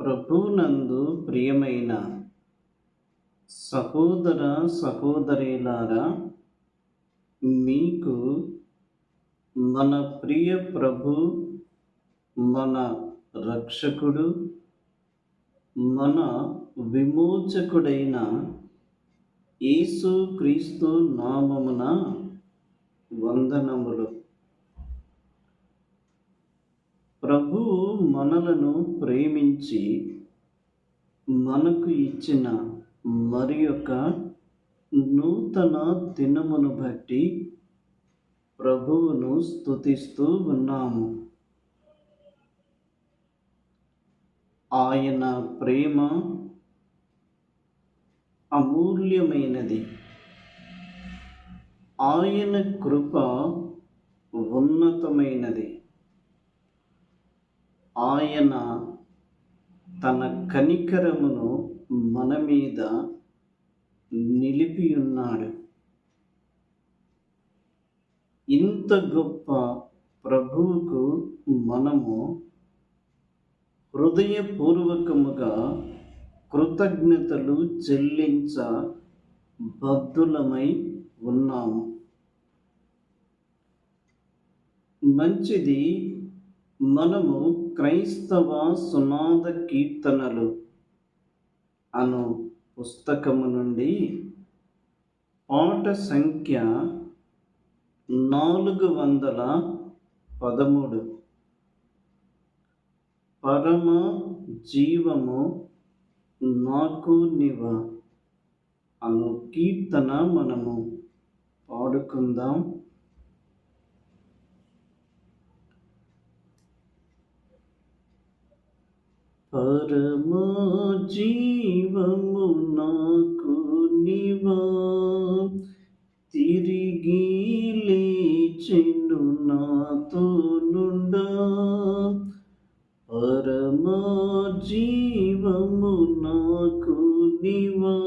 ప్రభునందు ప్రియమైన సహోదర సహోదరీలారా, మీకు మన ప్రియ ప్రభు, మన రక్షకుడు, మన విమోచకుడైన యేసు క్రీస్తు నామమున వందనములు. ప్రభు మనలను ప్రేమించి మనకు ఇచ్చిన మరి ఒక నూతన దినమును బట్టి ప్రభువును స్తుతిస్తూ ఉన్నాము. ఆయన ప్రేమ అమూల్యమైనది. ఆయన కృప ఉన్నతమైనది. ఆయన తన కనికరమును మన మీద నిలిపి ఉన్నాడు. ఇంత గొప్ప ప్రభువుకు మనము హృదయపూర్వకముగా కృతజ్ఞతలు చెల్లించ బద్ధులమై ఉన్నాము. మంచిది, మనము క్రైస్తవ సునాద కీర్తనలు అను పుస్తకము నుండి పాట సంఖ్య 413 పరమ జీవము నాకు నివ అను కీర్తన మనము పాడుకుందాం. పరమ జీవము నాకు నివా, తిరిగి లేచెను నాతో నుండా. పరమ జీవము నాకు నివా,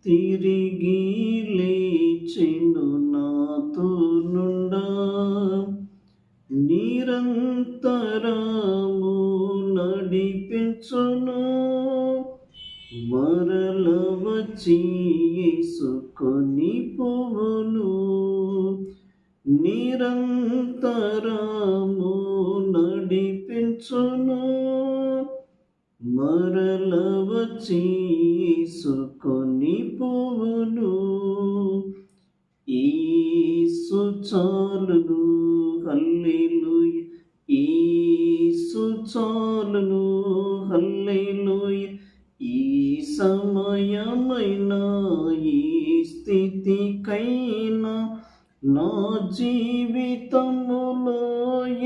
తిరిగి లేచెను నాతో నుండా. నిరంతరము నడిపించును, మరల వచ్చి యేసుకొని పోవును. నిరంతరము నడిపించును, మరల వచ్చి యేసుకొని పోవును. యేసు చాలును, హల్లెలూయా. యేసు చాలును, హల్లెలూయా. ఈ సమయమైనా ఈ స్థితికైనా నా జీవితములో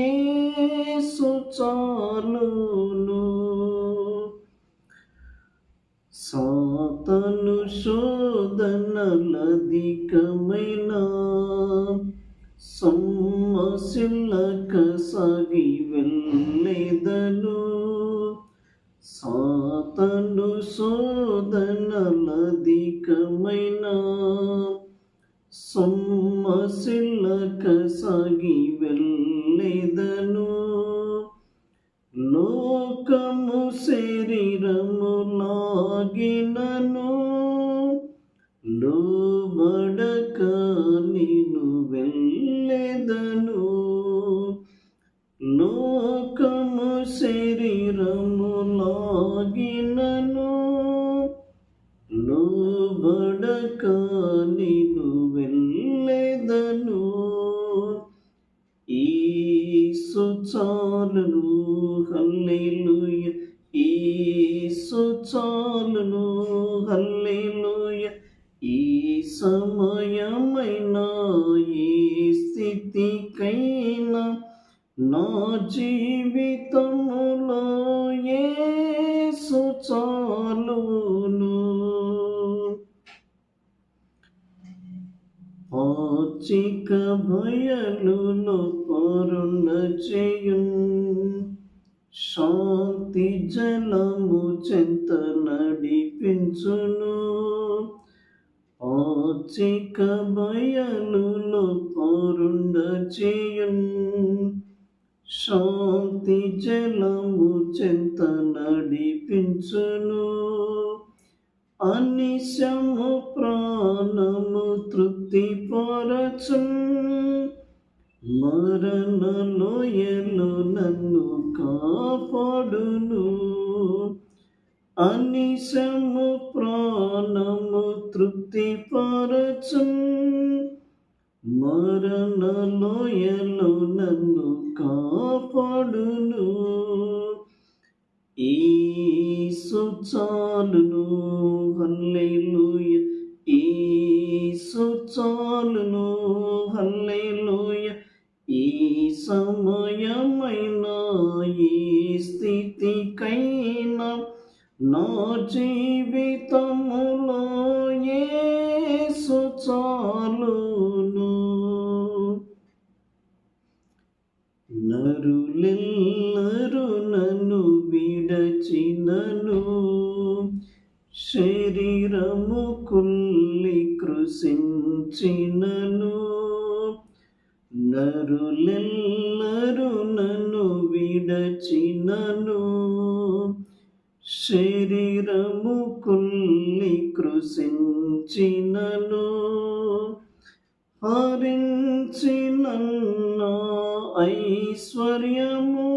యేసు చాలును. సాతాను శోధనలధికమైన సొమ్మసిల్లక సాగి వెళ్ళెదను. సాతాను శోధనలధికమైన సొమ్మసిల్లక సాగి వెళ్ళెదను. లోకము శరీరము లాగినను, లోబడక నేను వెళ్ళెదను. లోకము శరీరము లాగినను, లోబడక నేను వెళ్ళెదను. యేసు చాలును, హల్లెలూయా. యేసు చాలును, హల్లెలూయా. ఈ సమయమైనా ఈ స్థితికైనా నా జీవితములో యేసు చాలును. పాచిక బయలులో పరుండ చేయున్, శాంతి జలము చెంత నడిపించును. పాచిక బయలులో పరుండ చేయున్, శాంతి జలము చెంత నడిపించును. అనిశము ప్రాణము తృప్తిపరచున్. మరణ లోయలో నన్ను కాపాడును. అనిశము ప్రాణము తృప్తిపరచున్. మరణ లోయలో నన్ను కాపాడును. యేసు చాలును, హల్లెలూయా. యేసు చాలును, హల్లెలూయా. ఈ సమయమైనా ఈ స్థితికైనా నా జీవితములో యేసు చాలును. నరులెల్లరూ నన్ను విడచినను. శరీరము కుల్లి కృశించినను. నరులెల్లరూ నన్ను విడచినను. శరీరము కుల్లి కృశించినను. హరించినన్న ఐశ్వర్యము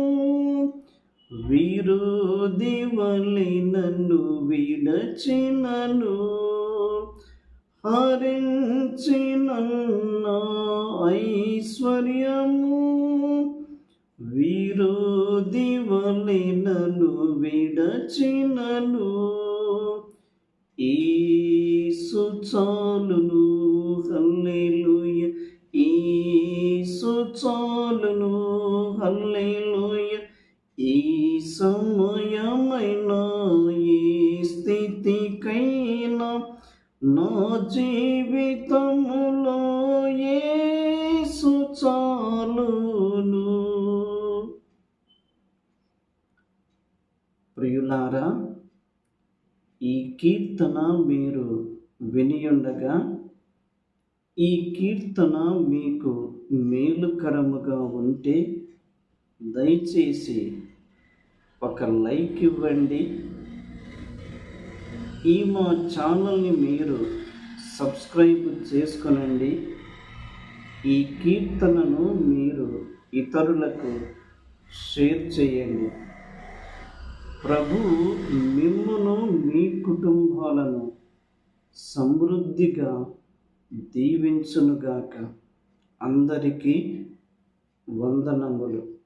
విరోధి వలె నన్ను విడచినను. హరించినన్న ఐశ్వర్యము విరోధి వలె నన్ను విడచినను. యేసు చాలును, హల్లెలూయా. యేసు చాలును, హల్లెలూయా. ఈ సమయమైనా ఈ స్థితికైనా నా జీవితములో యేసు చాలును. ప్రియులారా, ఈ కీర్తన మీరు వినియుండగా ఈ కీర్తన మీకు మేలుకరముగా ఉంటే దయచేసి ఒక లైక్ ఇవ్వండి. ఈ మా ఛానల్ని మీరు సబ్స్క్రైబ్ చేసుకొనండి. ఈ కీర్తనను మీరు ఇతరులకు షేర్ చేయండి. ప్రభువు మిమ్మును మీ కుటుంబాలను సమృద్ధిగా దీవించునుగాక. అందరికీ వందనములు.